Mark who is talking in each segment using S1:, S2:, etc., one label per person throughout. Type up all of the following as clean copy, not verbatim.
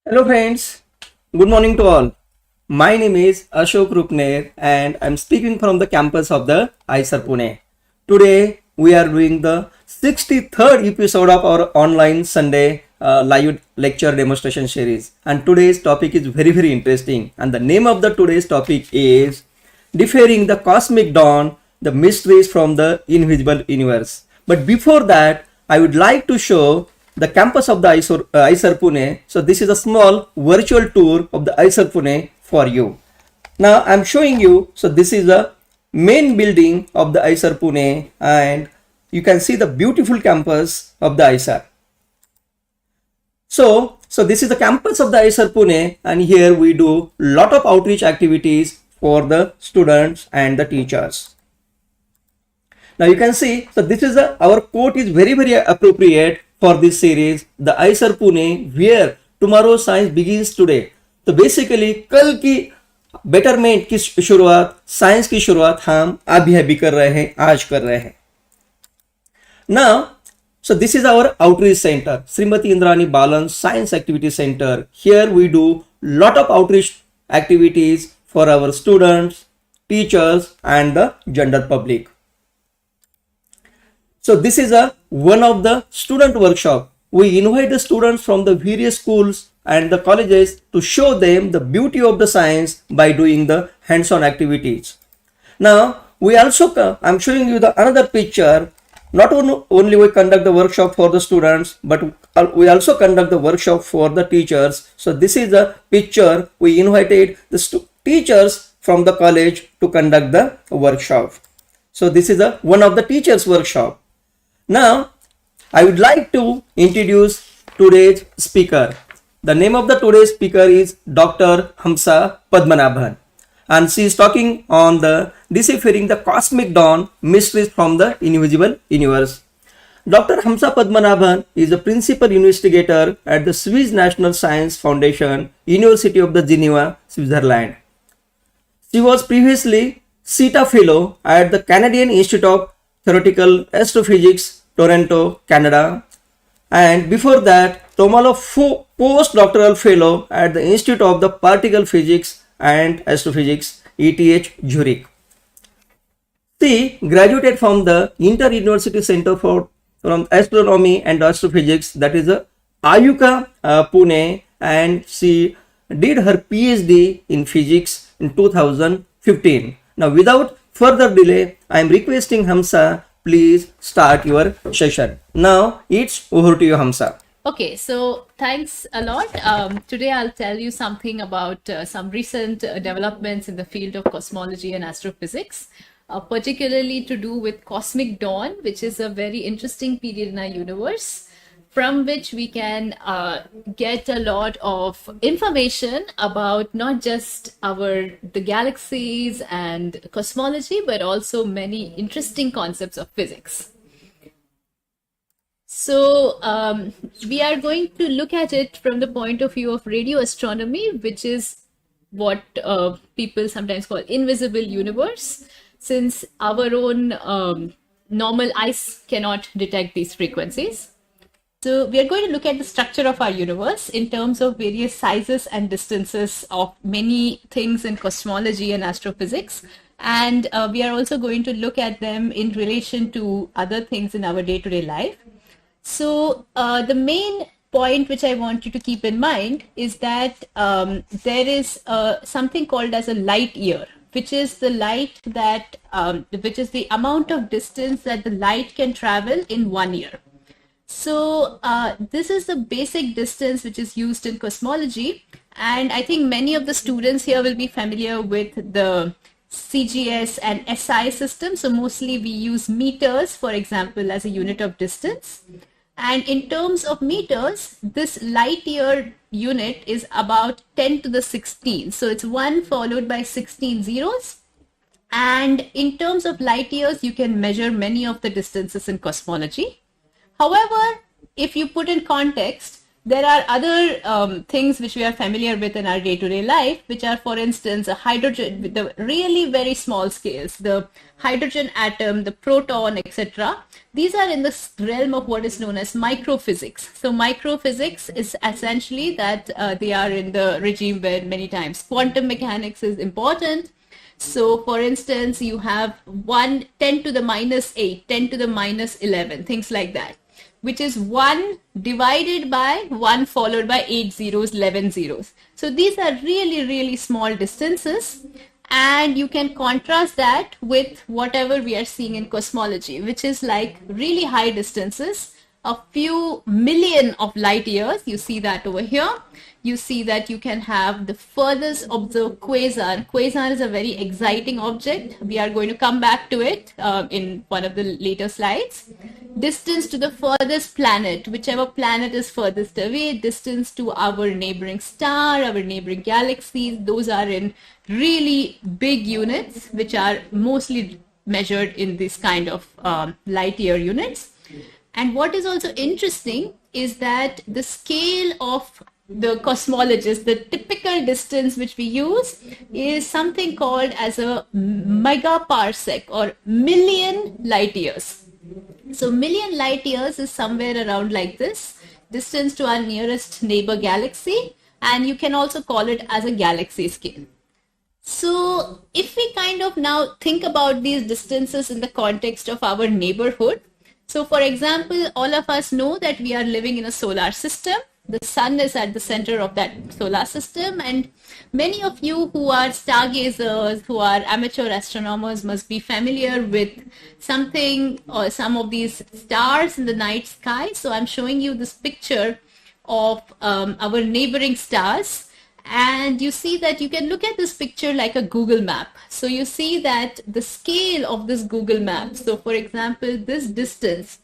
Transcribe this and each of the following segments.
S1: Hello friends, good morning to all. My name is Ashok Rupner and I'm speaking from the campus of the IISER Pune. Today we are doing the 63rd episode of our online Sunday live lecture demonstration series, and today's topic is very interesting, and the name of the today's topic is Deciphering the Cosmic Dawn, the Mysteries from the Invisible Universe. But before that, I would like to show the campus of the IISER Pune. So this is a small virtual tour of the IISER Pune for you. Now I'm showing you, so this is the main building of the IISER Pune, and you can see the beautiful campus of the IISER. So this is the campus of the IISER Pune, and here we do lot of outreach activities for the students and the teachers. Now you can see, so this is our quote is very appropriate for this series, the IISER Pune, where tomorrow science begins today. तो basically कल की betterment की शुरुआत, science की शुरुआत हम अभी अभी कर रहे हैं, आज कर रहे हैं. Now, so this is our outreach center, Srimati Indrani Balan Science Activity Center. Here we do lot of outreach activities for our students, teachers and the general public. So this is one of the student workshop. We invite the students from the various schools and the colleges to show them the beauty of the science by doing the hands-on activities. Now we also, I'm showing you the another picture. Not only we conduct the workshop for the students, but we also conduct the workshop for the teachers. So this is a picture. We invited the teachers from the college to conduct the workshop. So this is one of the teachers workshop. Now I would like to introduce today's speaker. The name of the today's speaker is Dr. Hamsa Padmanabhan, and she is talking on the Deciphering the Cosmic Dawn, Mysteries from the Invisible Universe. Dr. Hamsa Padmanabhan is a principal investigator at the Swiss National Science Foundation, University of the Geneva, Switzerland. She was previously CETA Fellow at the Canadian Institute of Theoretical Astrophysics, Toronto, Canada, and before that Tomala postdoctoral fellow at the Institute of the Particle Physics and Astrophysics, ETH Zurich. She graduated from the Inter-University Center from Astronomy and Astrophysics, that is IISER Pune, and she did her PhD in physics in 2015. Now without further delay, I am requesting Hamsa, please start your session. Now it's over to you, Hamsa.
S2: Okay, so thanks a lot. Today I'll tell you something about some recent developments in the field of cosmology and astrophysics, particularly to do with cosmic dawn, which is a very interesting period in our universe, from which we can get a lot of information about not just the galaxies and cosmology, but also many interesting concepts of physics. So we are going to look at it from the point of view of radio astronomy, which is what people sometimes call invisible universe, since our own normal eyes cannot detect these frequencies. So we are going to look at the structure of our universe in terms of various sizes and distances of many things in cosmology and astrophysics. And we are also going to look at them in relation to other things in our day-to-day life. So the main point which I want you to keep in mind is that there is something called as a light year, which is the light that, which is the amount of distance that the light can travel in 1 year. So this is the basic distance which is used in cosmology, and I think many of the students here will be familiar with the CGS and SI system. So mostly we use meters, for example, as a unit of distance. And in terms of meters, this light year unit is about 10 to the 16. So it's 1 followed by 16 zeros. And in terms of light years, you can measure many of the distances in cosmology. However, if you put in context, There are other things which we are familiar with in our day-to-day life, which are, for instance, a hydrogen with the really very small scales, the hydrogen atom, the proton, etc. These are in the realm of what is known as microphysics. So microphysics is essentially that they are in the regime where many times quantum mechanics is important. So for instance, you have 10 to the minus 8, 10 to the minus 11, things like that, which is 1 divided by 1 followed by 8 zeros, 11 zeros. So these are really, really small distances. And you can contrast that with whatever we are seeing in cosmology, which is like really high distances, a few million of light years. You see that over here. You see that you can have the furthest observed quasar. Quasar is a very exciting object. We are going to come back to it in one of the later slides. Distance to the furthest planet, whichever planet is furthest away, distance to our neighboring star, our neighboring galaxies, those are in really big units, which are mostly measured in this kind of light year units. And what is also interesting is that the scale of the cosmologist, the typical distance which we use is something called as a megaparsec or million light years. So million light years is somewhere around like this, distance to our nearest neighbor galaxy, and you can also call it as a galaxy scale. So if we kind of now think about these distances in the context of our neighborhood, so for example, all of us know that we are living in a solar system. The sun is at the center of that solar system, and many of you who are stargazers, who are amateur astronomers, must be familiar with something or some of these stars in the night sky. So I'm showing you this picture of our neighboring stars. And you see that you can look at this picture like a Google map. So you see that the scale of this Google map. So for example, this distance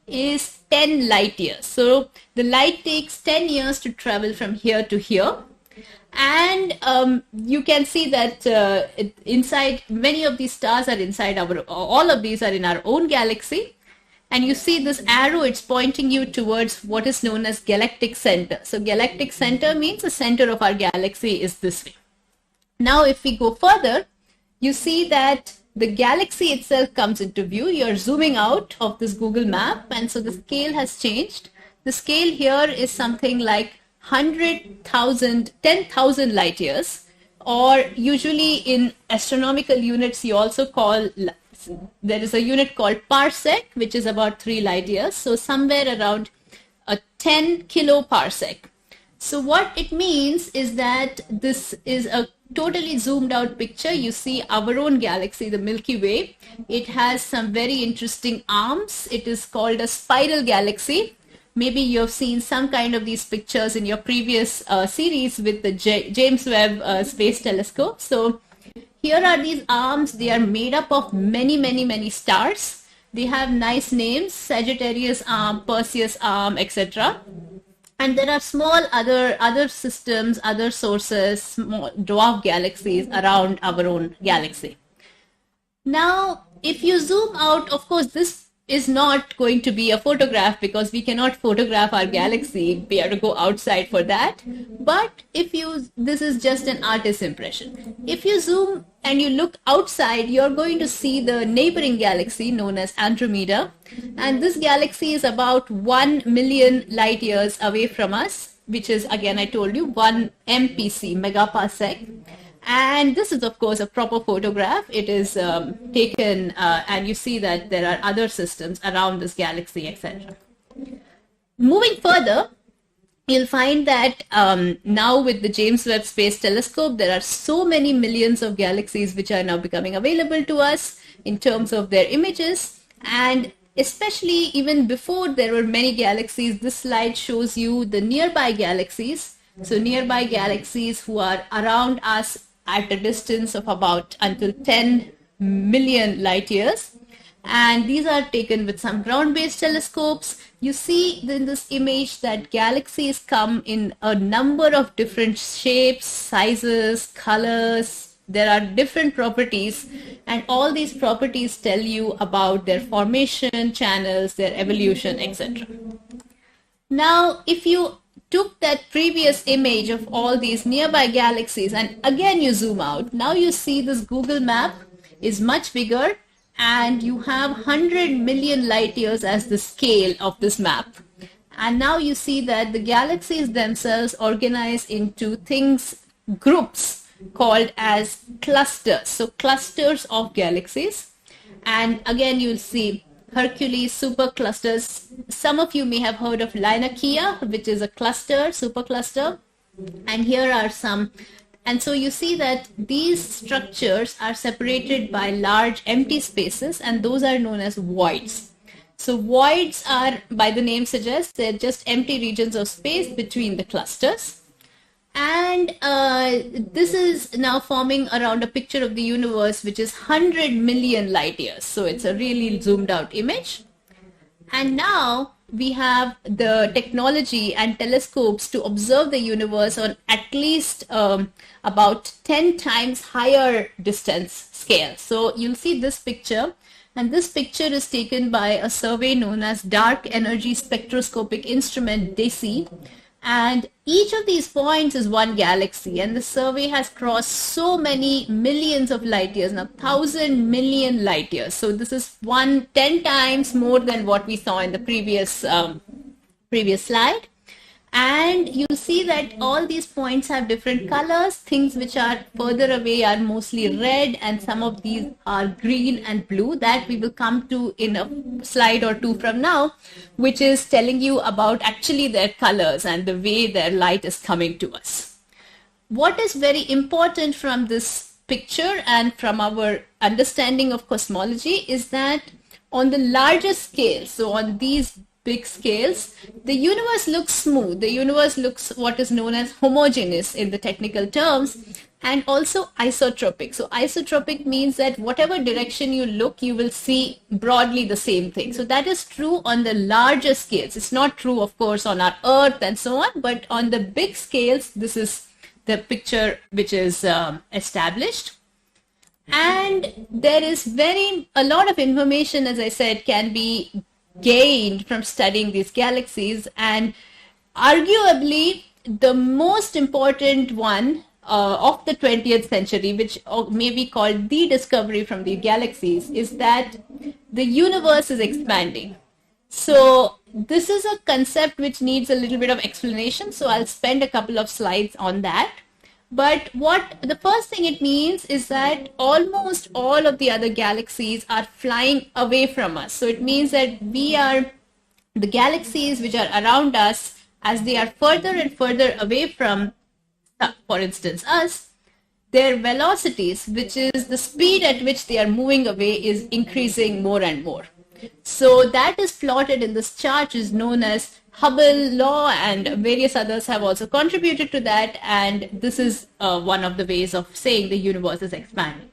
S2: is 10 light years. So the light takes 10 years to travel from here to here. And you can see that inside, many of these stars are inside all of these are in our own galaxy. And you see this arrow, it's pointing you towards what is known as galactic center. So galactic center means the center of our galaxy is this way. Now, if we go further, you see that the galaxy itself comes into view. You're zooming out of this Google map, and so the scale has changed. The scale here is something like 100,000, 10,000 light years, or usually in astronomical units, you also call, there is a unit called parsec, which is about 3 light years. So somewhere around a 10 kiloparsec. So what it means is that this is a totally zoomed out picture. You see our own galaxy, the Milky Way. It has some very interesting arms. It is called a spiral galaxy. Maybe you have seen some kind of these pictures in your previous series with the James Webb Space Telescope. So here are these arms. They are made up of many, many, many stars. They have nice names: Sagittarius arm, Perseus arm, etc. And there are small other systems, other sources, small dwarf galaxies around our own galaxy. Now, if you zoom out, of course, this is not going to be a photograph because we cannot photograph our galaxy. We have to go outside for that. But this is just an artist's impression. If you zoom and you look outside, you're going to see the neighboring galaxy known as Andromeda. And this galaxy is about 1 million light years away from us, which is, again, I told you, 1 MPC, megaparsec. And this is, of course, a proper photograph. It is taken, and you see that there are other systems around this galaxy, etc. Moving further, you'll find that now with the James Webb Space Telescope, there are so many millions of galaxies which are now becoming available to us in terms of their images. And especially even before there were many galaxies, this slide shows you the nearby galaxies. So nearby galaxies who are around us at a distance of about until 10 million light years. And these are taken with some ground-based telescopes. You see in this image that galaxies come in a number of different shapes, sizes, colors. There are different properties, and all these properties tell you about their formation, channels, their evolution, etc. Now, if you took that previous image of all these nearby galaxies and again you zoom out, now you see this Google map is much bigger and you have 100 million light years as the scale of this map. And now you see that the galaxies themselves organize into groups called as clusters. So clusters of galaxies. And again, you'll see Hercules superclusters. Some of you may have heard of Linacia, which is a cluster, supercluster. And here are some. And so you see that these structures are separated by large empty spaces, and those are known as voids. So voids are, by the name suggests, they're just empty regions of space between the clusters. And this is now forming around a picture of the universe, which is 100 million light years. So it's a really zoomed out image. And now we have the technology and telescopes to observe the universe on at least about 10 times higher distance scale. So you'll see this picture. And this picture is taken by a survey known as Dark Energy Spectroscopic Instrument, DESI. And each of these points is one galaxy, and the survey has crossed so many millions of light years, now 1,000 million light years. So this is 10 times more than what we saw in the previous slide. And you see that all these points have different colors. Things which are further away are mostly red, and some of these are green and blue. That we will come to in a slide or two from now, which is telling you about actually their colors and the way their light is coming to us. What is very important from this picture and from our understanding of cosmology is that on the larger scale, so on these big scales, the universe looks smooth. The universe looks what is known as homogeneous in the technical terms, and also isotropic. So isotropic means that whatever direction you look, you will see broadly the same thing. So that is true on the larger scales. It's not true, of course, on our Earth and so on, but on the big scales, this is the picture which is established. And there is a lot of information, as I said, can be gained from studying these galaxies, and arguably the most important one of the 20th century, which may be called the discovery from the galaxies, is that the universe is expanding. So this is a concept which needs a little bit of explanation, so I'll spend a couple of slides on that. But the first thing it means is that almost all of the other galaxies are flying away from us. So it means that the galaxies which are around us, as they are further and further away from, for instance, us, their velocities, which is the speed at which they are moving away, is increasing more and more. So that is plotted in this chart, is known as Hubble law, and various others have also contributed to that, and this is one of the ways of saying the universe is expanding.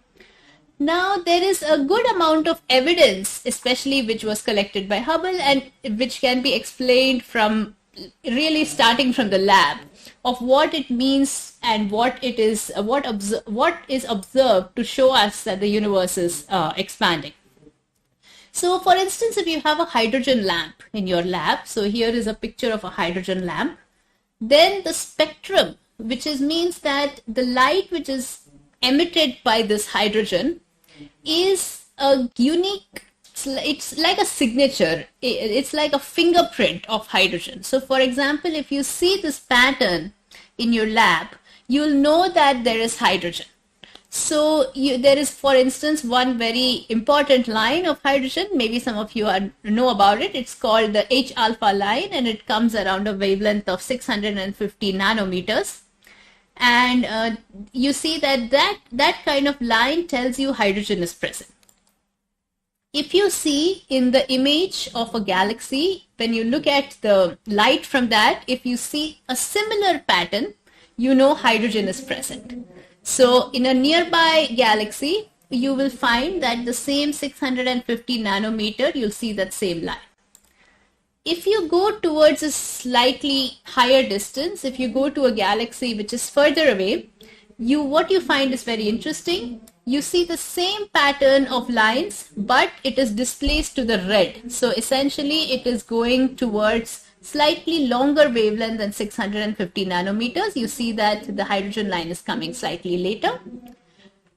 S2: Now there is a good amount of evidence, especially which was collected by Hubble and which can be explained from really starting from the lab, of what it means and what is observed to show us that the universe is expanding. So for instance, if you have a hydrogen lamp in your lab, so here is a picture of a hydrogen lamp, then the spectrum, which means that the light which is emitted by this hydrogen is a unique, it's like a signature, it's like a fingerprint of hydrogen. So for example, if you see this pattern in your lab, you'll know that there is hydrogen. So there is, for instance, one very important line of hydrogen. Maybe some of you know about it. It's called the H-alpha line, and it comes around a wavelength of 650 nanometers. And you see that kind of line tells you hydrogen is present. If you see in the image of a galaxy, when you look at the light from that, if you see a similar pattern, you know hydrogen is present. So in a nearby galaxy, you will find that the same 650 nanometer, you'll see that same line. If you go towards a slightly higher distance, if you go to a galaxy which is further away, what you find is very interesting. You see the same pattern of lines, but it is displaced to the red. So essentially it is going towards slightly longer wavelength than 650 nanometers. You see that the hydrogen line is coming slightly later.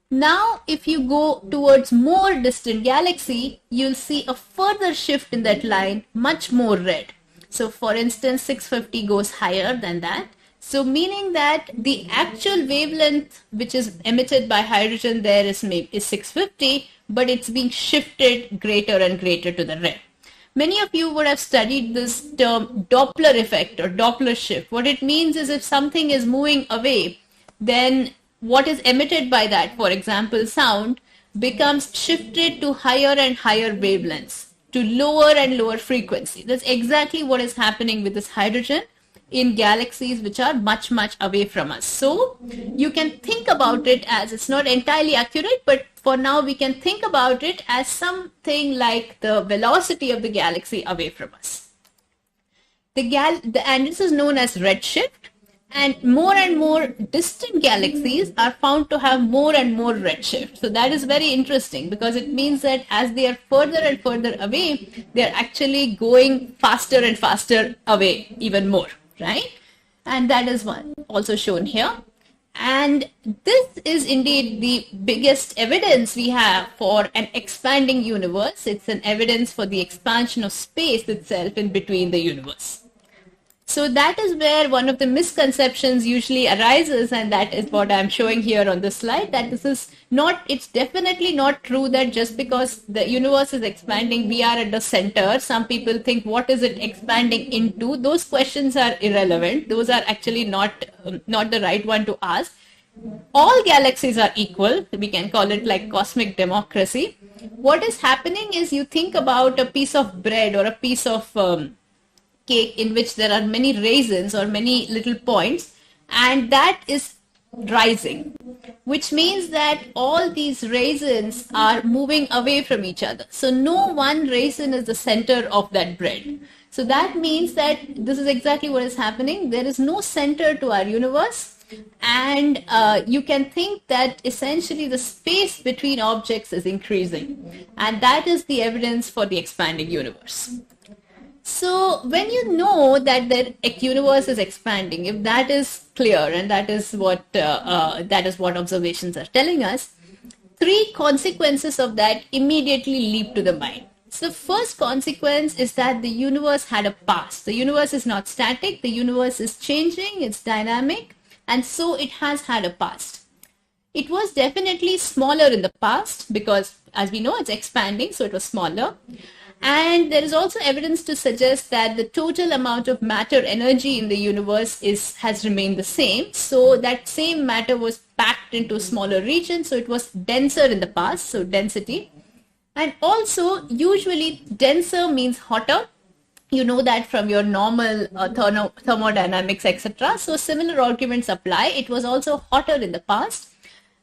S2: Now, if you go towards more distant galaxy, you'll see a further shift in that line, much more red. So for instance, 650 goes higher than that. So meaning that the actual wavelength which is emitted by hydrogen there is 650, but it's being shifted greater and greater to the red. Many of you would have studied this term Doppler effect or Doppler shift. What it means is if something is moving away, then what is emitted by that, for example, sound, becomes shifted to higher and higher wavelengths, to lower and lower frequency. That's exactly what is happening with this hydrogen in galaxies which are much, much away from us. So you can think about it as, it's not entirely accurate, but for now we can think about it as something like the velocity of the galaxy away from us. And this is known as redshift. And more distant galaxies are found to have more and more redshift. So that is very interesting because it means that as they are further and further away, they are actually going faster and faster away even more, right? And that is one also shown here. And this is indeed the biggest evidence we have for an expanding universe. It's an evidence for the expansion of space itself in between the universe. So that is where one of the misconceptions usually arises, and that is what I'm showing here on this slide, that this is not, it's definitely not true that just because the universe is expanding, we are at the center. Some people think, what is it expanding into? Those questions are irrelevant. Those are actually not the right one to ask. All galaxies are equal. We can call it like cosmic democracy. What is happening is you think about a piece of bread or a piece of cake in which there are many raisins or many little points, and that is rising, which means that all these raisins are moving away from each other. So no one raisin is the center of that bread. So that means that this is exactly what is happening. There is no center to our universe, and you can think that essentially the space between objects is increasing, and that is the evidence for the expanding universe. So when you know that the universe is expanding, if that is clear, and that is what observations are telling us, three consequences of that immediately leap to the mind. So the first consequence is that the universe had a past. The universe is not static. The universe is changing. It's dynamic, and so it has had a past. It was definitely smaller in the past because, as we know, it's expanding, so it was smaller. And there is also evidence to suggest that the total amount of matter energy in the universe has remained the same. So that same matter was packed into smaller regions, so it was denser in the past, so density. And also, usually denser means hotter. You know that from your normal thermodynamics, etc. So similar arguments apply. It was also hotter in the past.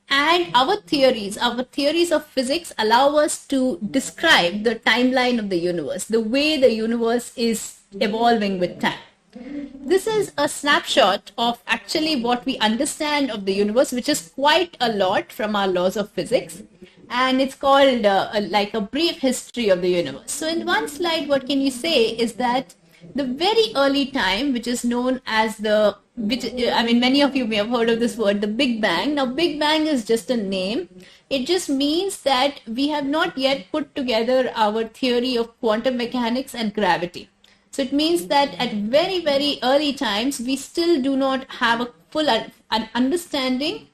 S2: And our theories of physics allow us to describe the timeline of the universe, the way the universe is evolving with time. This is a snapshot of actually what we understand of the universe, which is quite a lot from our laws of physics. And it's called like a brief history of the universe. So in one slide, what can you say is that the very early time, which is known as many of you may have heard of this word, the Big Bang. Now, Big Bang is just a name. It just means that we have not yet put together our theory of quantum mechanics and gravity. So it means that at very, very early times, we still do not have a full understanding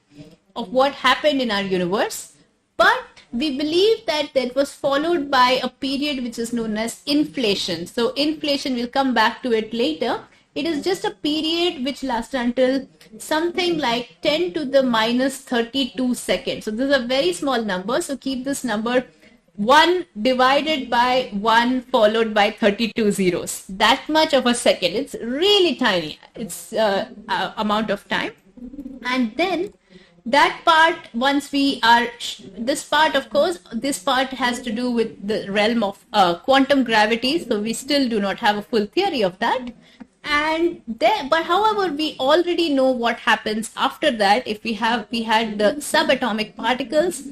S2: of what happened in our universe. But we believe that that was followed by a period which is known as inflation. So inflation, we'll come back to it later. It is just a period which lasts until something like 10 to the minus 32 seconds. So this is a very small number. So keep this number 1 divided by 1 followed by 32 zeros. That much of a second. It's really tiny. It's amount of time. And then that part, once we are, this part, of course, this part has to do with the realm of quantum gravity. So we still do not have a full theory of that. And then, but however, we already know what happens after that. If we had the subatomic particles,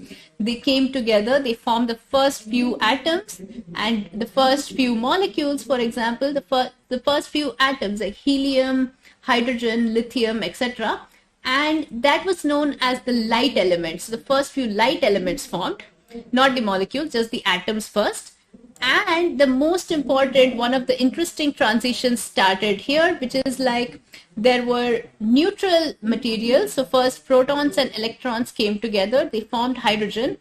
S2: they came together, they formed the first few atoms and the first few molecules. For example, the first few atoms like helium, hydrogen, lithium, etc. And that was known as the light elements. The first few light elements formed, not the molecules, just the atoms first. And the most important, one of the interesting transitions started here, which is like there were neutral materials. So first protons and electrons came together, they formed hydrogen,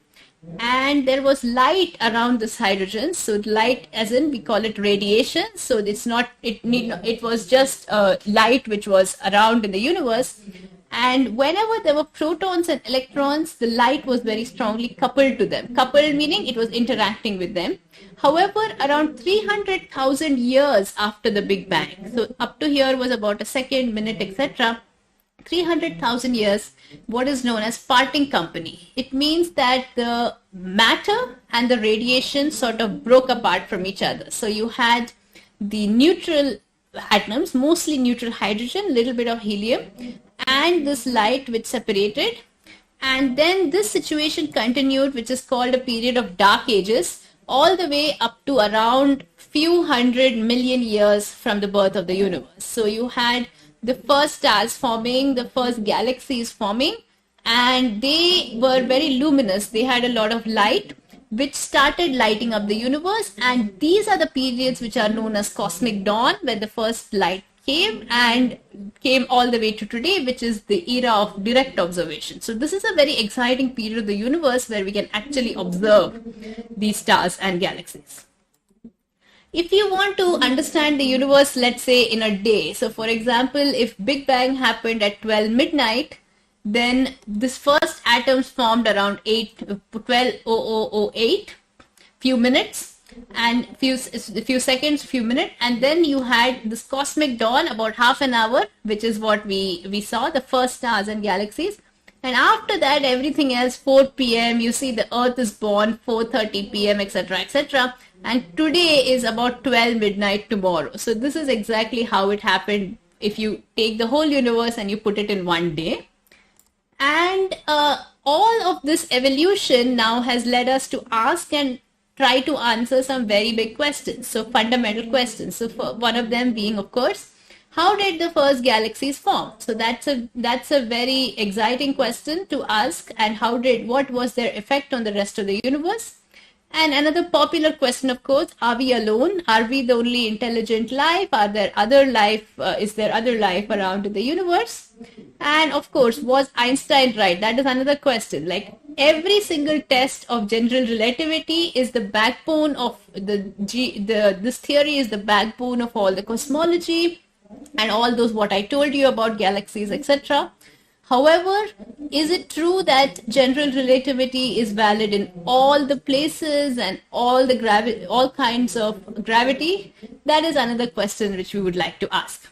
S2: and there was light around this hydrogen. So light, as in we call it radiation. So it was just light which was around in the universe. And whenever there were protons and electrons, the light was very strongly coupled to them. Coupled meaning it was interacting with them. However, around 300,000 years after the Big Bang, so up to here was about a second, minute, etc. 300,000 years, what is known as parting company. It means that the matter and the radiation sort of broke apart from each other. So you had the neutral atoms, mostly neutral hydrogen, little bit of helium, and this light which separated. And then this situation continued, which is called a period of dark ages, all the way up to around few 100 million years from the birth of the universe. So you had the first stars forming, the first galaxies forming, and they were very luminous. They had a lot of light, which started lighting up the universe. And these are the periods which are known as cosmic dawn, where the first light came and came all the way to today, which is the era of direct observation. So this is a very exciting period of the universe where we can actually observe these stars and galaxies. If you want to understand the universe, let's say in a day, so for example, if Big Bang happened at 12 midnight, then this first atoms formed around 12:0008, few minutes, and few seconds, few minutes, and then you had this cosmic dawn about half an hour, which is what we saw, the first stars and galaxies. And after that, everything else, 4 p.m., you see the earth is born, 4:30 p.m., etc., etc. And today is about 12 midnight tomorrow. So this is exactly how it happened if you take the whole universe and you put it in one day. And all of this evolution now has led us to ask and try to answer some very big questions, so fundamental questions. So for one of them being, of course, how did the first galaxies form? So that's a very exciting question to ask. And what was their effect on the rest of the universe? And another popular question, of course, are we alone? Are we the only intelligent life? Are there other life? Is there other life around in the universe? And of course, was Einstein right? That is another question. Like every single test of general relativity is the backbone of this theory is the backbone of all the cosmology and all those what I told you about galaxies, etc. However, is it true that general relativity is valid in all the places and all kinds of gravity? That is another question which we would like to ask.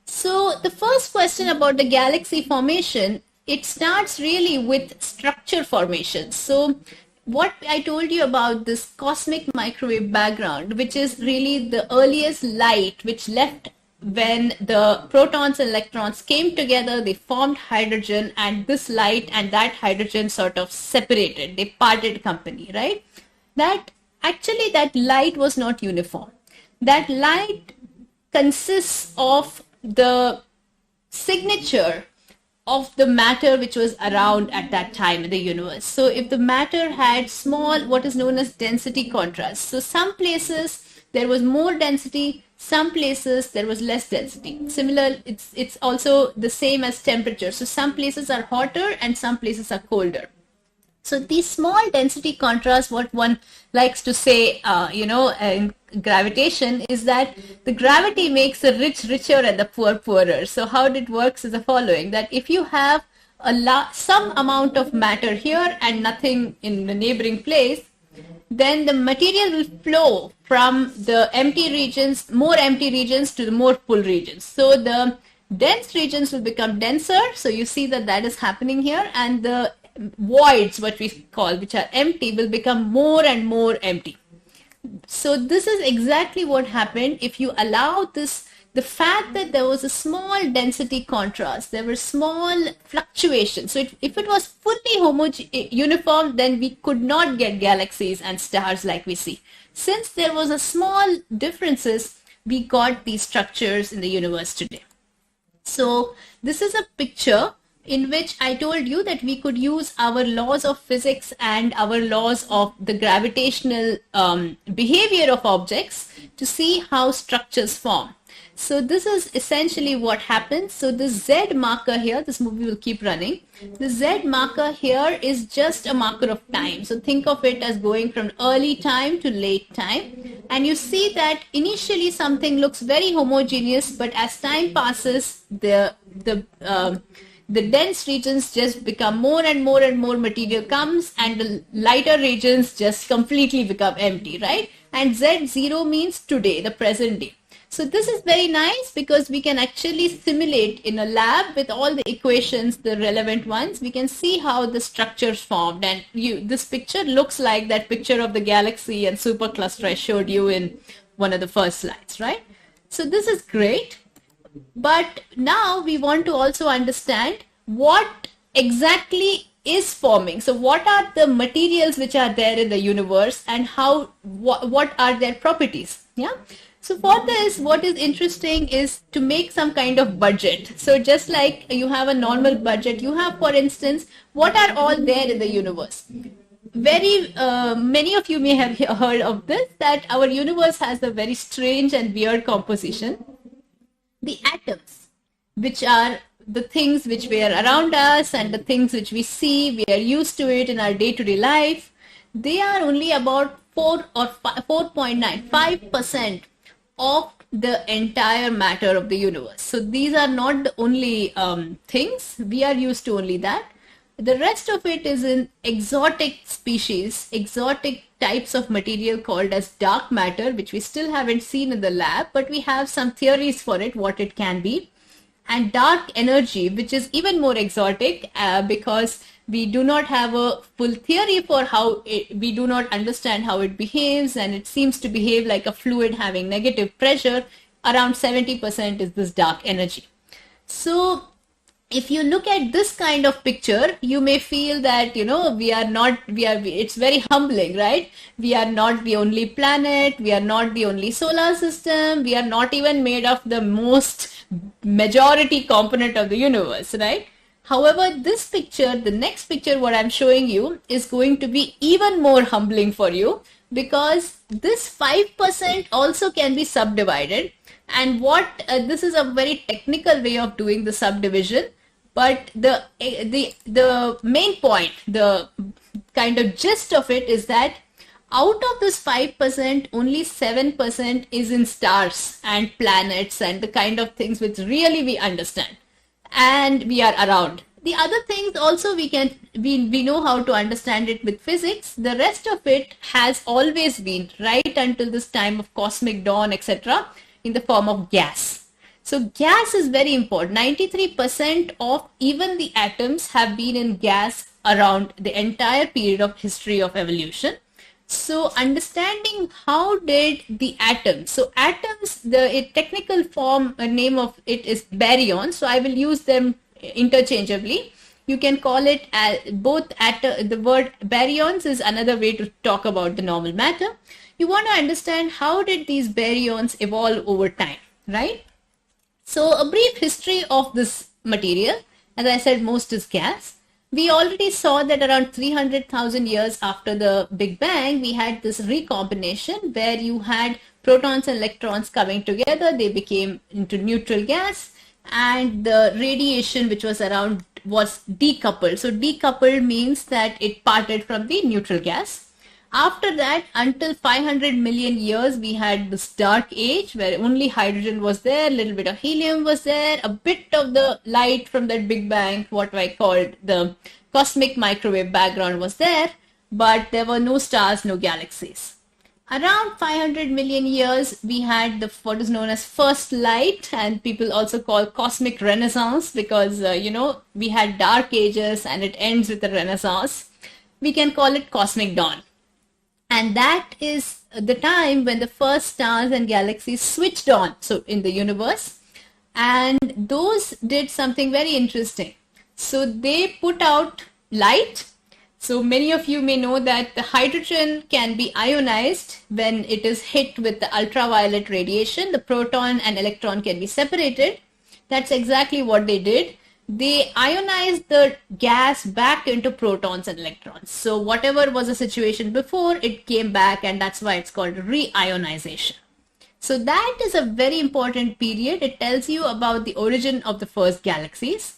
S2: So the first question about the galaxy formation, it starts really with structure formation. So what I told you about this cosmic microwave background, which is really the earliest light which left when the protons and electrons came together, they formed hydrogen, and this light and that hydrogen sort of separated, they parted company, right? That light was not uniform. That light consists of the signature of the matter which was around at that time in the universe. So if the matter had small, what is known as density contrast. So some places there was more density, some places there was less density. Similar, it's also the same as temperature. So some places are hotter and some places are colder. So these small density contrasts, what one likes to say, in gravitation, is that the gravity makes the rich richer and the poor poorer. So how it works is the following: that if you have some amount of matter here and nothing in the neighboring place, then the material will flow from the empty regions, more empty regions, to the more full regions. So the dense regions will become denser. So you see that is happening here, and the voids, what we call, which are empty, will become more and more empty. So this is exactly what happened if you allow this the fact that there was a small density contrast, there were small fluctuations. So if it was fully uniform, then we could not get galaxies and stars like we see. Since there was a small differences, we got these structures in the universe today. So this is a picture in which I told you that we could use our laws of physics and our laws of the gravitational behavior of objects to see how structures form. So this is essentially what happens. So the Z marker here, this movie will keep running. The Z marker here is just a marker of time. So think of it as going from early time to late time. And you see that initially something looks very homogeneous, but as time passes, the dense regions just become more and more and more material comes, and the lighter regions just completely become empty, right? And Z0 means today, the present day. So this is very nice because we can actually simulate in a lab with all the equations, the relevant ones. We can see how the structures formed, and this picture looks like that picture of the galaxy and supercluster I showed you in one of the first slides, right? So this is great. But now we want to also understand what exactly is forming. So what are the materials which are there in the universe, and how what are their properties? Yeah. So for this, what is interesting is to make some kind of budget. So just like you have a normal budget, you have, for instance, what are all there in the universe? Very many of you may have heard of this, that our universe has a very strange and weird composition. The atoms, which are the things which were around us and the things which we see, we are used to it in our day-to-day life, they are only about 4 or 4.95% of the entire matter of the universe. So these are not the only things, we are used to only that. The rest of it is in exotic species, exotic types of material called as dark matter, which we still haven't seen in the lab, but we have some theories for it, what it can be. And dark energy, which is even more exotic because we do not have a full theory for how we do not understand how it behaves, and it seems to behave like a fluid having negative pressure. Around 70% is this dark energy. So if you look at this kind of picture, you may feel that, it's very humbling, right? We are not the only planet, we are not the only solar system, we are not even made of the most majority component of the universe, right? However, this picture, the next picture, what I'm showing you is going to be even more humbling for you, because this 5% also can be subdivided. And this is a very technical way of doing the subdivision, but the main point, the kind of gist of it is that out of this 5%, only 7% is in stars and planets and the kind of things which really we understand and we are around. The other things also we know how to understand it with physics. The rest of it has always been, right until this time of cosmic dawn, etc., in the form of gas. So gas is very important. 93% of even the atoms have been in gas around the entire period of history of evolution. So understanding how did the atoms, so atoms, the technical name of it is baryons, so I will use them interchangeably. You can call it the word baryons is another way to talk about the normal matter. You want to understand how did these baryons evolve over time, right? So a brief history of this material. As I said, most is gas. We already saw that around 300,000 years after the Big Bang, we had this recombination where you had protons and electrons coming together. They became into neutral gas, and the radiation which was around was decoupled. So decoupled means that it parted from the neutral gas. After that, until 500 million years, we had this dark age where only hydrogen was there, a little bit of helium was there, a bit of the light from that Big Bang, what I called the cosmic microwave background was there, but there were no stars, no galaxies. Around 500 million years, we had what is known as first light, and people also call cosmic renaissance because, we had dark ages and it ends with a renaissance. We can call it cosmic dawn. And that is the time when the first stars and galaxies switched on, so in the universe, and those did something very interesting. So they put out light. So many of you may know that the hydrogen can be ionized when it is hit with the ultraviolet radiation. The proton and electron can be separated. That's exactly what they did. They ionized the gas back into protons and electrons. So whatever was the situation before, it came back, and that's why it's called reionization. So that is a very important period. It tells you about the origin of the first galaxies.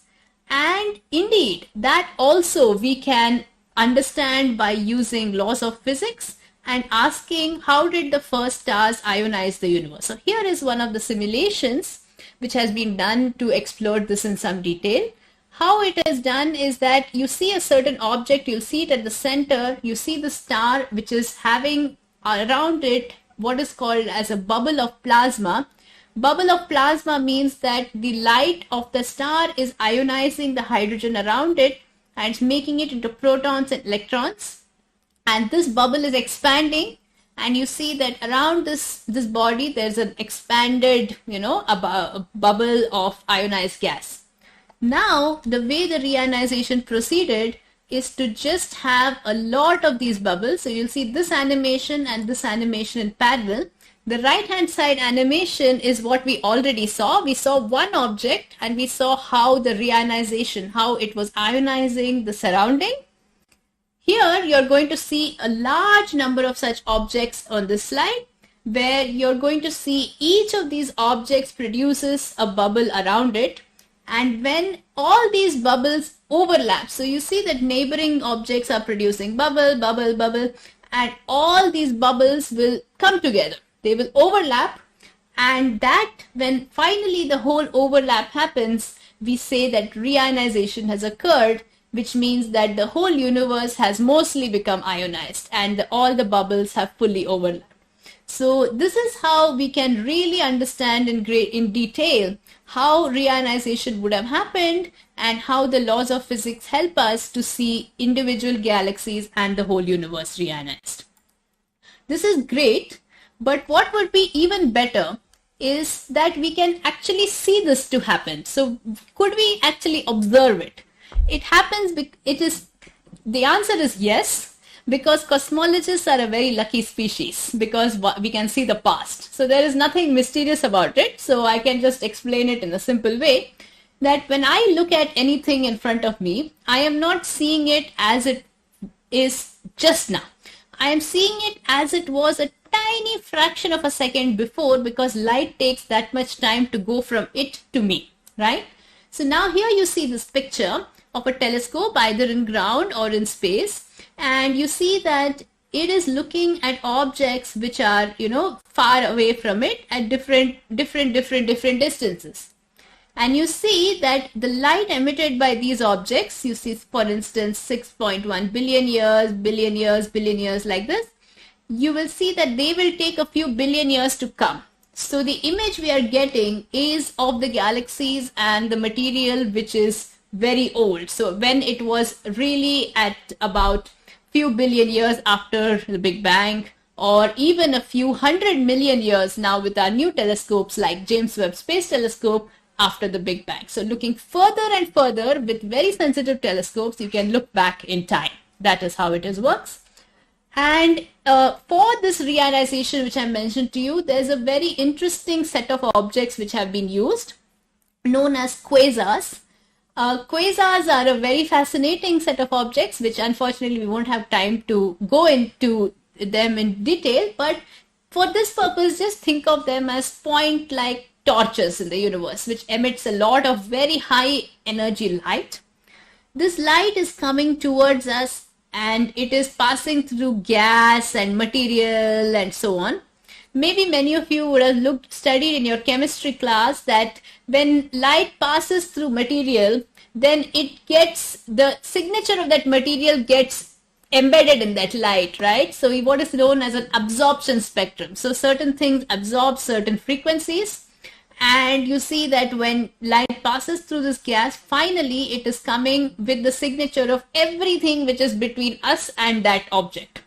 S2: And indeed, that also we can understand by using laws of physics and asking how did the first stars ionize the universe. So here is one of the simulations which has been done to explore this in some detail. How it is done is that you see a certain object, you'll see it at the center, you see the star which is having around it what is called as a bubble of plasma. Bubble of plasma means that the light of the star is ionizing the hydrogen around it and it's making it into protons and electrons. And this bubble is expanding, and you see that around this body there's an expanded, a bubble of ionized gas. Now the way the reionization proceeded is to just have a lot of these bubbles. So you'll see this animation and this animation in parallel. The right hand side animation is what we already saw. We saw one object and we saw how the reionization, how it was ionizing the surrounding. Here you're going to see a large number of such objects on this slide, where you're going to see each of these objects produces a bubble around it. And when all these bubbles overlap, so you see that neighboring objects are producing bubble, bubble, bubble, and all these bubbles will come together. They will overlap, and that when finally the whole overlap happens, we say that reionization has occurred, which means that the whole universe has mostly become ionized and all the bubbles have fully overlapped. So this is how we can really understand in detail how reionization would have happened and how the laws of physics help us to see individual galaxies and the whole universe reionized. This is great, but what would be even better is that we can actually see this to happen. So could we actually observe it? It happens, the answer is yes, because cosmologists are a very lucky species because we can see the past. So there is nothing mysterious about it. So I can just explain it in a simple way that when I look at anything in front of me, I am not seeing it as it is just now. I am seeing it as it was a tiny fraction of a second before, because light takes that much time to go from it to me, right? So now here you see this picture of a telescope either in ground or in space, and you see that it is looking at objects which are, far away from it at different distances. And you see that the light emitted by these objects, you see, for instance, 6.1 billion years, like this, you will see that they will take a few billion years to come. So the image we are getting is of the galaxies and the material which is very old. So when it was really at about few billion years after the Big Bang, or even a few 100 million years now with our new telescopes like James Webb Space Telescope after the Big Bang. So looking further and further with very sensitive telescopes, you can look back in time. That is how it works. And for this reionization which I mentioned to you, there's a very interesting set of objects which have been used, known as quasars. Quasars are a very fascinating set of objects which unfortunately we won't have time to go into them in detail, but for this purpose just think of them as point-like torches in the universe which emits a lot of very high energy light. This light is coming towards us and it is passing through gas and material and so on. Maybe many of you would have studied in your chemistry class that when light passes through material, then the signature of that material gets embedded in that light, right? So what is known as an absorption spectrum. So certain things absorb certain frequencies, and you see that when light passes through this gas, finally it is coming with the signature of everything which is between us and that object.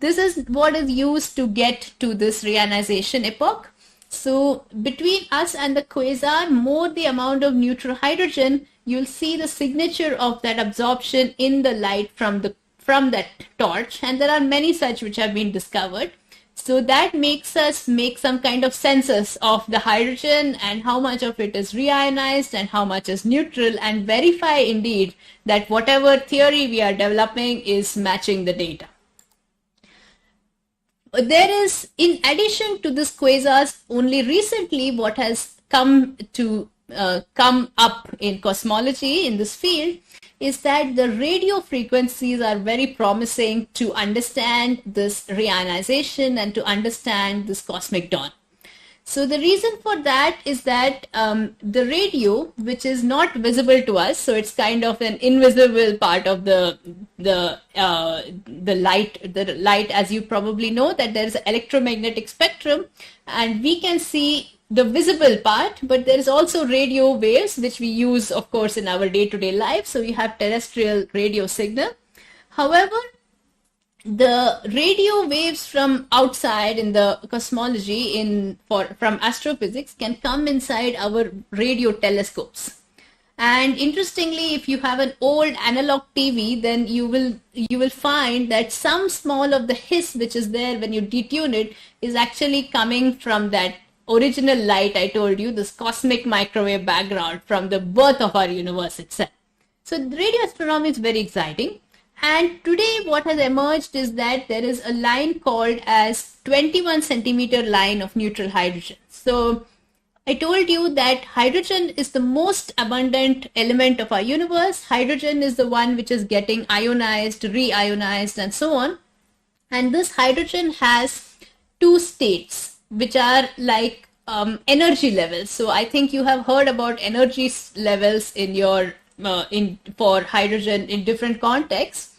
S2: this is what is used to get to this reionization epoch. So between us and the quasar, more the amount of neutral hydrogen, you'll see the signature of that absorption in the light from that torch, and there are many such which have been discovered. So that makes us make some kind of census of the hydrogen and how much of it is reionized and how much is neutral, and verify indeed that whatever theory we are developing is matching the data. There is, in addition to this quasars, only recently what has come up in cosmology in this field is that the radio frequencies are very promising to understand this reionization and to understand this cosmic dawn. So the reason for that is that the radio, which is not visible to us, so it's kind of an invisible part of the light. The light, as you probably know, that there is an electromagnetic spectrum, and we can see the visible part, but there is also radio waves, which we use, of course, in our day-to-day life. So we have terrestrial radio signal. However, the radio waves from outside in the cosmology from astrophysics can come inside our radio telescopes. And interestingly, if you have an old analog TV, then you will find that some small of the hiss which is there when you detune it is actually coming from that original light I told you, this cosmic microwave background from the birth of our universe itself. So radio astronomy is very exciting. And today what has emerged is that there is a line called as 21 centimeter line of neutral hydrogen. So I told you that hydrogen is the most abundant element of our universe. Hydrogen is the one which is getting ionized, reionized, and so on. And this hydrogen has two states, which are like energy levels. So I think you have heard about energy levels in your for hydrogen in different contexts.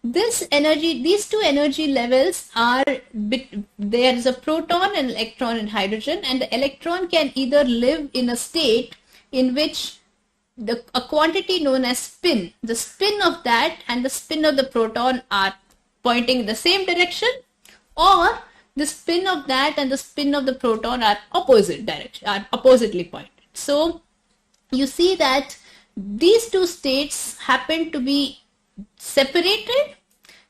S2: These two energy levels are, there is a proton and electron in hydrogen, and the electron can either live in a state in which a quantity known as spin, the spin of that and the spin of the proton are pointing in the same direction, or the spin of that and the spin of the proton are opposite direction, are oppositely pointed. So you see that these two states happen to be separated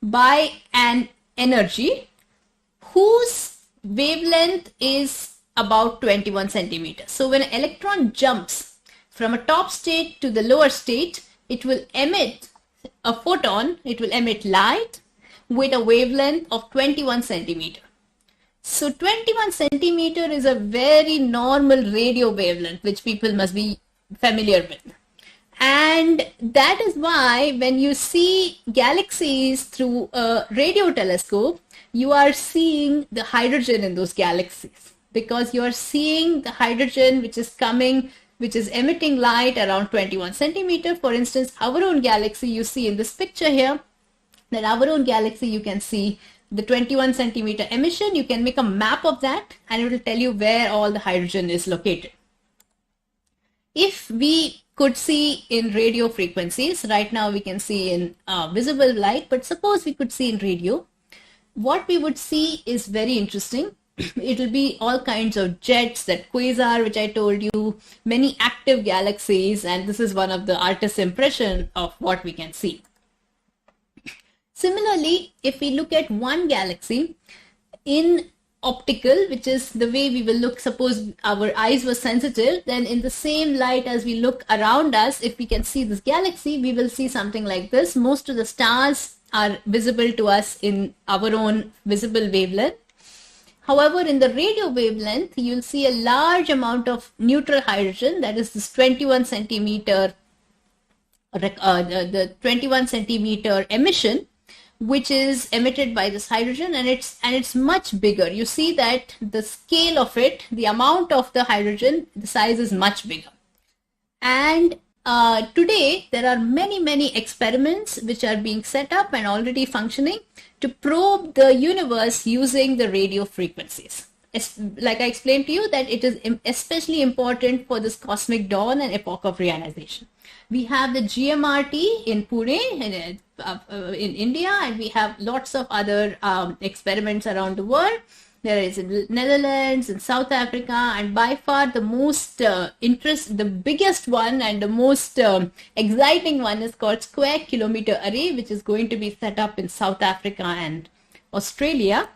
S2: by an energy whose wavelength is about 21 centimeters. So when an electron jumps from a top state to the lower state, it will emit a photon, it will emit light with a wavelength of 21 centimeter. So 21 centimeter is a very normal radio wavelength which people must be familiar with. And that is why when you see galaxies through a radio telescope, you are seeing the hydrogen in those galaxies, because you are seeing the hydrogen which is coming, which is emitting light around 21 centimeter. For instance, our own galaxy, you see in this picture here, that our own galaxy, you can see the 21 centimeter emission. You can make a map of that and it will tell you where all the hydrogen is located. If we could see in radio frequencies, right now we can see in visible light, but suppose we could see in radio, what we would see is very interesting. It will be all kinds of jets, that quasar which I told you, many active galaxies, and this is one of the artist's impression of what we can see. Similarly, if we look at one galaxy in optical, which is the way we will look, suppose our eyes were sensitive, then in the same light as we look around us, if we can see this galaxy, we will see something like this. Most of the stars are visible to us in our own visible wavelength. However, in the radio wavelength, you'll see a large amount of neutral hydrogen, that is this 21 centimeter, the 21 centimeter emission, which is emitted by this hydrogen, and it's much bigger. You see that the scale of it, the amount of the hydrogen, the size is much bigger. And today there are many experiments which are being set up and already functioning to probe the universe using the radio frequencies. like I explained to you, that it is especially important for this cosmic dawn and epoch of reionization. We have the GMRT in Pune in India, and we have lots of other experiments around the world. There is in Netherlands, in South Africa, and by far the most the biggest one and the most exciting one is called Square Kilometer Array, which is going to be set up in South Africa and Australia.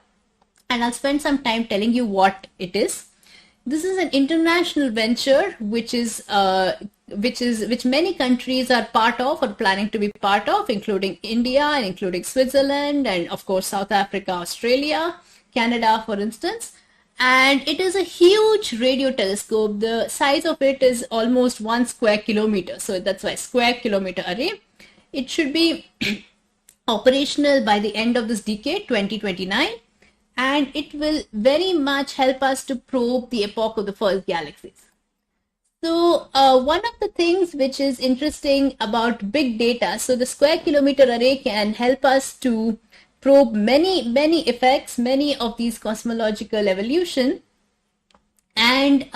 S2: And I'll spend some time telling you what it is. This is an international venture which many countries are part of or planning to be part of, including India and including Switzerland and of course South Africa, Australia, Canada, for instance. And it is a huge radio telescope. The size of it is almost 1 square kilometer. So that's why Square Kilometer Array. It should be operational by the end of this decade, 2029. And it will very much help us to probe the epoch of the first galaxies. So one of the things which is interesting about big data, so the Square Kilometer Array can help us to probe many effects, many of these cosmological evolution, and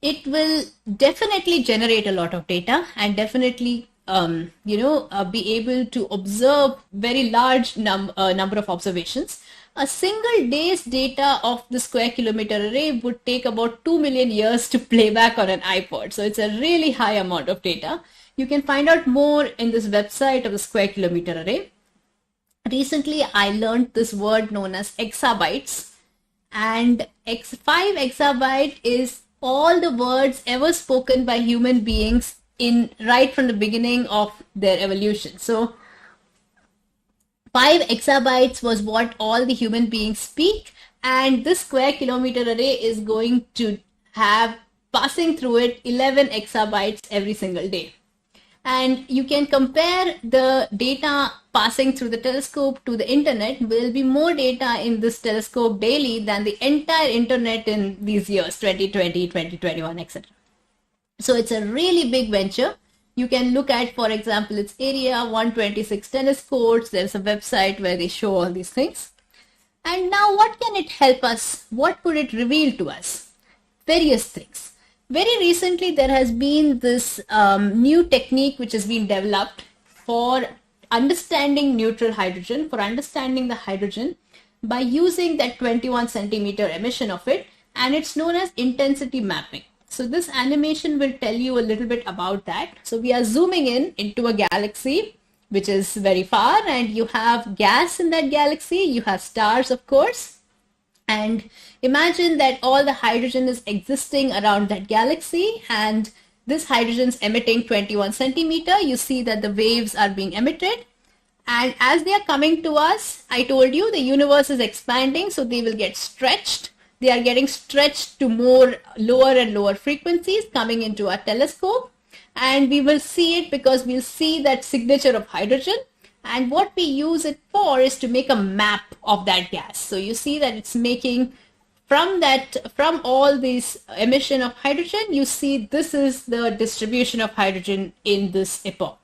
S2: it will definitely generate a lot of data and definitely be able to observe very large number of observations. A single day's data of the Square Kilometer Array would take about 2 million years to play back on an iPod. So it's a really high amount of data. You can find out more in this website of the Square Kilometer Array. Recently, I learned this word known as exabytes, and 5 exabyte is all the words ever spoken by human beings right from the beginning of their evolution. So 5 exabytes was what all the human beings speak, and this Square Kilometer Array is going to have passing through it 11 exabytes every single day. And you can compare the data passing through the telescope to the internet. There will be more data in this telescope daily than the entire internet in these years, 2020, 2021, etc. So it's a really big venture. You can look at, for example, its area, 126 tennis courts. There's a website where they show all these things. And now what can it help us? What could it reveal to us? Various things. Very recently, there has been this new technique which has been developed for understanding neutral hydrogen, for understanding the hydrogen by using that 21 centimeter emission of it, and it's known as intensity mapping. So this animation will tell you a little bit about that. So we are zooming into a galaxy which is very far, and you have gas in that galaxy, you have stars, of course. And imagine that all the hydrogen is existing around that galaxy, and this hydrogen is emitting 21 centimeter. You see that the waves are being emitted, and as they are coming to us, I told you the universe is expanding, so they will get stretched. They are getting stretched to more lower and lower frequencies coming into our telescope, and we will see it because we'll see that signature of hydrogen. And what we use it for is to make a map of that gas. So you see that it's making from all these emission of hydrogen, you see this is the distribution of hydrogen in this epoch.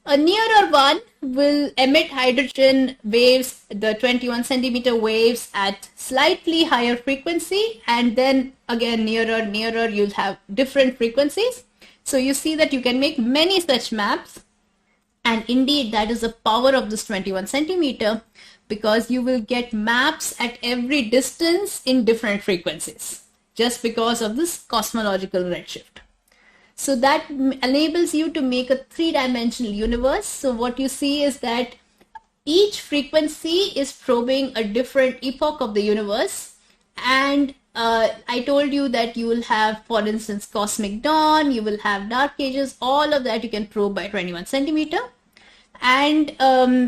S2: A nearer one will emit hydrogen waves, the 21 centimeter waves at slightly higher frequency, and then again nearer you'll have different frequencies. So you see that you can make many such maps. And indeed, that is the power of this 21 centimeter, because you will get maps at every distance in different frequencies, just because of this cosmological redshift. So that enables you to make a 3-dimensional universe. So what you see is that each frequency is probing a different epoch of the universe. And I told you that you will have, for instance, cosmic dawn, you will have dark ages, all of that you can probe by 21 centimeter. And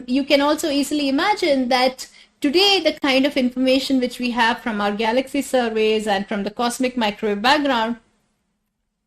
S2: you can also easily imagine that today the kind of information which we have from our galaxy surveys and from the cosmic microwave background,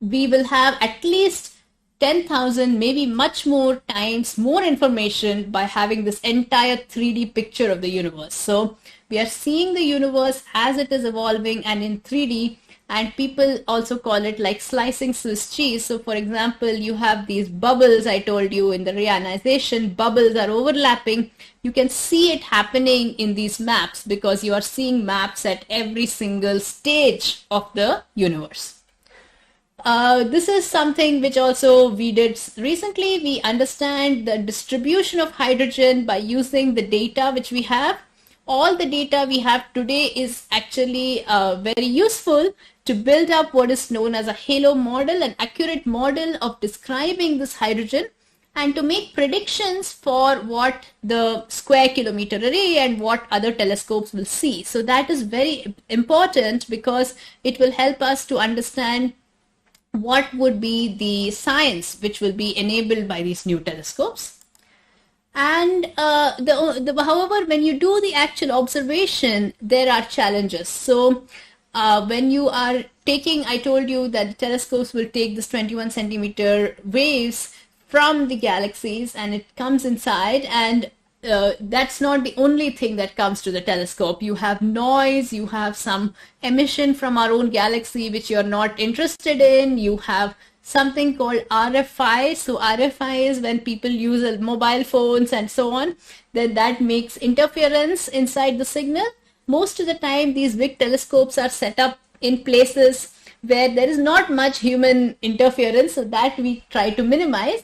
S2: we will have at least 10,000, maybe much more times more information by having this entire 3D picture of the universe. So we are seeing the universe as it is evolving, and in 3D, And people also call it like slicing Swiss cheese. So for example, you have these bubbles I told you in the reionization, bubbles are overlapping. You can see it happening in these maps because you are seeing maps at every single stage of the universe. This is something which also we did recently. We understand the distribution of hydrogen by using the data which we have. All the data we have today is actually very useful to build up what is known as a halo model, an accurate model of describing this hydrogen, and to make predictions for what the square kilometer array and what other telescopes will see. So that is very important because it will help us to understand what would be the science which will be enabled by these new telescopes. And however, when you do the actual observation, there are challenges. So when you are taking, I told you that the telescopes will take this 21 centimeter waves from the galaxies and it comes inside, and that's not the only thing that comes to the telescope. You have noise, you have some emission from our own galaxy which you're not interested in, you have something called RFI. So RFI is when people use mobile phones and so on, then that makes interference inside the signal. Most of the time these big telescopes are set up in places where there is not much human interference, so that we try to minimize,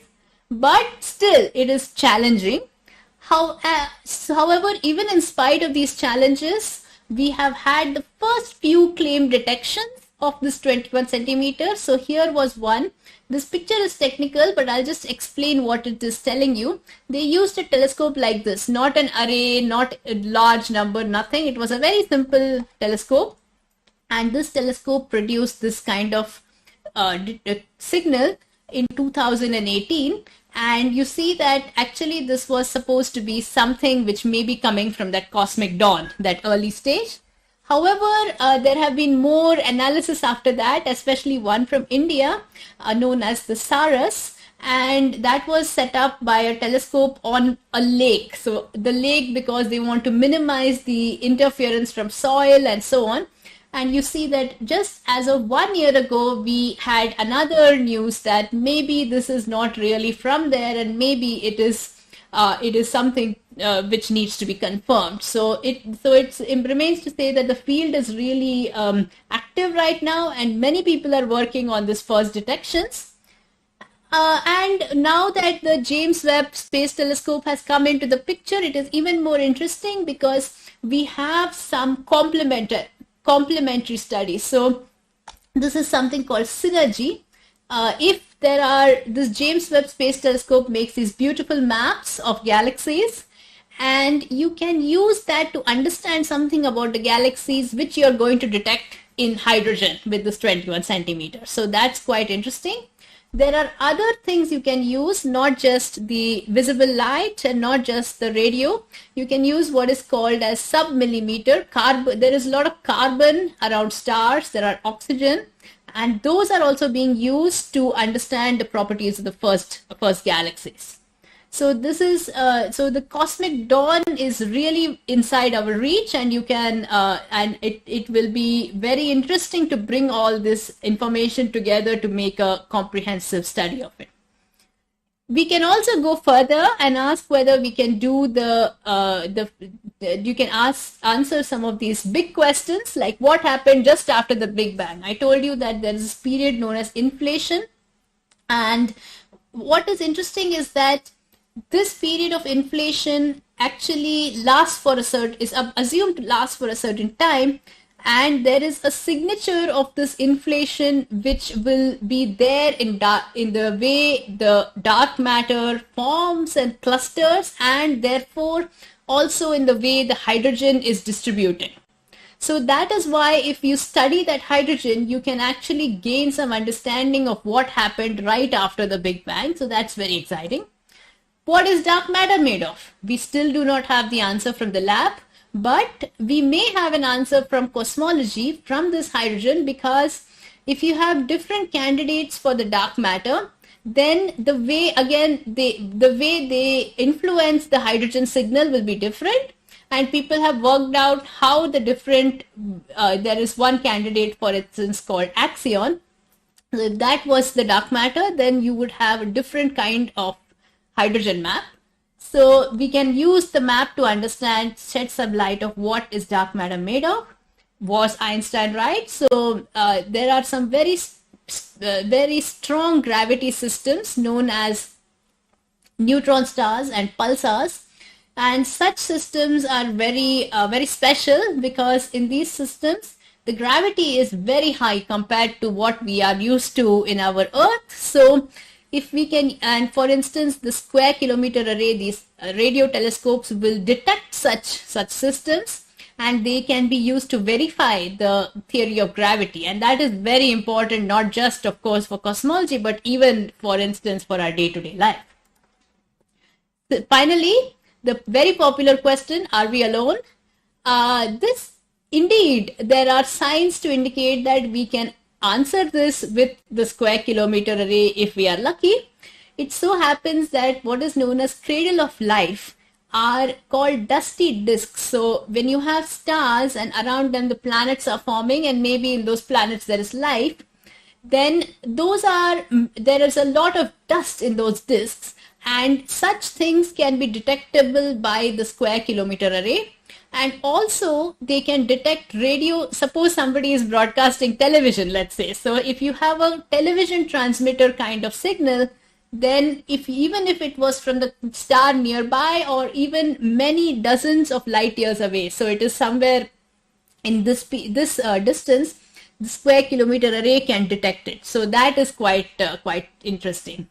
S2: but still it is challenging. However, even in spite of these challenges, we have had the first few claimed detections of this 21 centimeter. So here was one. This picture is technical, but I'll just explain what it is telling you. They used a telescope like this, not an array, not a large number, nothing. It was a very simple telescope. And this telescope produced this kind of signal in 2018. And you see that actually this was supposed to be something which may be coming from that cosmic dawn, that early stage. However, there have been more analysis after that, especially one from India known as the SARAS, and that was set up by a telescope on a lake. So the lake, because they want to minimize the interference from soil and so on. And you see that just as of 1 year ago, we had another news that maybe this is not really from there, and maybe it is something which needs to be confirmed. So it remains to say that the field is really active right now, and many people are working on this first detections. And now that the James Webb Space Telescope has come into the picture, it is even more interesting because we have some complementary studies. So this is something called synergy. This James Webb Space Telescope makes these beautiful maps of galaxies, and you can use that to understand something about the galaxies which you're going to detect in hydrogen with this 21 centimeter. So that's quite interesting. There are other things you can use, not just the visible light and not just the radio. You can use what is called as sub-millimeter carbon. There is a lot of carbon around stars. There are oxygen, and those are also being used to understand the properties of the first galaxies. So this is so the cosmic dawn is really inside our reach, and you can and it will be very interesting to bring all this information together to make a comprehensive study of it. We can also go further and ask whether we can do you can answer some of these big questions, like what happened just after the Big Bang. I told you that there is this period known as inflation, and what is interesting is that this period of inflation actually lasts for is assumed to last for a certain time, and there is a signature of this inflation which will be there in the way the dark matter forms and clusters, and therefore also in the way the hydrogen is distributed. So that is why if you study that hydrogen, you can actually gain some understanding of what happened right after the Big Bang. So that's very exciting. What is dark matter made of? We still do not have the answer from the lab, but we may have an answer from cosmology from this hydrogen, because if you have different candidates for the dark matter, then the way they influence the hydrogen signal will be different, and people have worked out how the different, there is one candidate, for instance, called Axion. So if that was the dark matter, then you would have a different kind of hydrogen map. So we can use the map to understand, shed some light of what is dark matter made of. Was Einstein right? So there are some very strong gravity systems known as neutron stars and pulsars, and such systems are very special because in these systems the gravity is very high compared to what we are used to in our Earth. So if we can, and for instance, the square kilometer array, these radio telescopes will detect such systems, and they can be used to verify the theory of gravity. And that is very important, not just, of course, for cosmology, but even, for instance, for our day-to-day life. So finally, the very popular question, are we alone? Indeed, there are signs to indicate that we can answer this with the square kilometer array if we are lucky. It so happens that what is known as cradle of life are called dusty disks. So when you have stars and around them the planets are forming, and maybe in those planets there is life, then there is a lot of dust in those disks, and such things can be detectable by the square kilometer array. And also they can detect radio. Suppose somebody is broadcasting television, let's say. So if you have a television transmitter kind of signal, then even if it was from the star nearby or even many dozens of light years away, so it is somewhere in this distance, the square kilometer array can detect it. So that is quite interesting.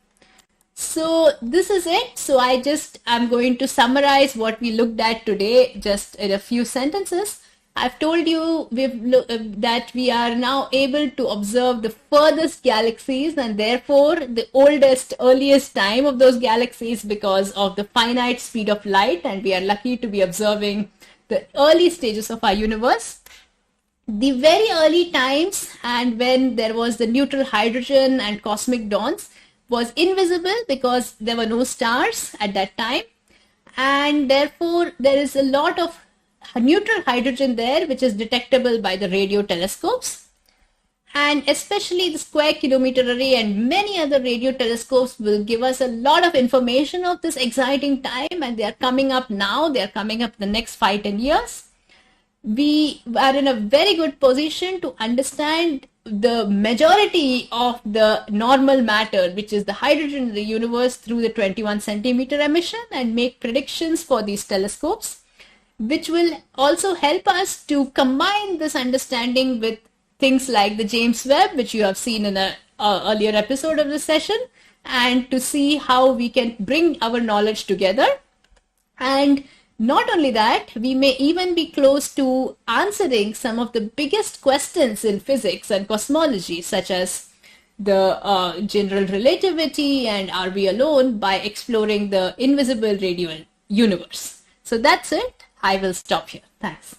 S2: So this is it. So I'm going to summarize what we looked at today just in a few sentences. I've told you that we are now able to observe the furthest galaxies, and therefore the earliest time of those galaxies because of the finite speed of light, and we are lucky to be observing the early stages of our universe. The very early times, and when there was the neutral hydrogen and cosmic dawns, was invisible because there were no stars at that time, and therefore there is a lot of neutral hydrogen there which is detectable by the radio telescopes. And especially the square kilometer array and many other radio telescopes will give us a lot of information of this exciting time, and they are coming up now. They are coming up the next 5-10 years. We are in a very good position to understand the majority of the normal matter, which is the hydrogen in the universe, through the 21 centimeter emission, and make predictions for these telescopes, which will also help us to combine this understanding with things like the James Webb, which you have seen in an earlier episode of this session, and to see how we can bring our knowledge together. And not only that, we may even be close to answering some of the biggest questions in physics and cosmology, such as the general relativity and are we alone, by exploring the invisible radio universe. So that's it. I will stop here. Thanks.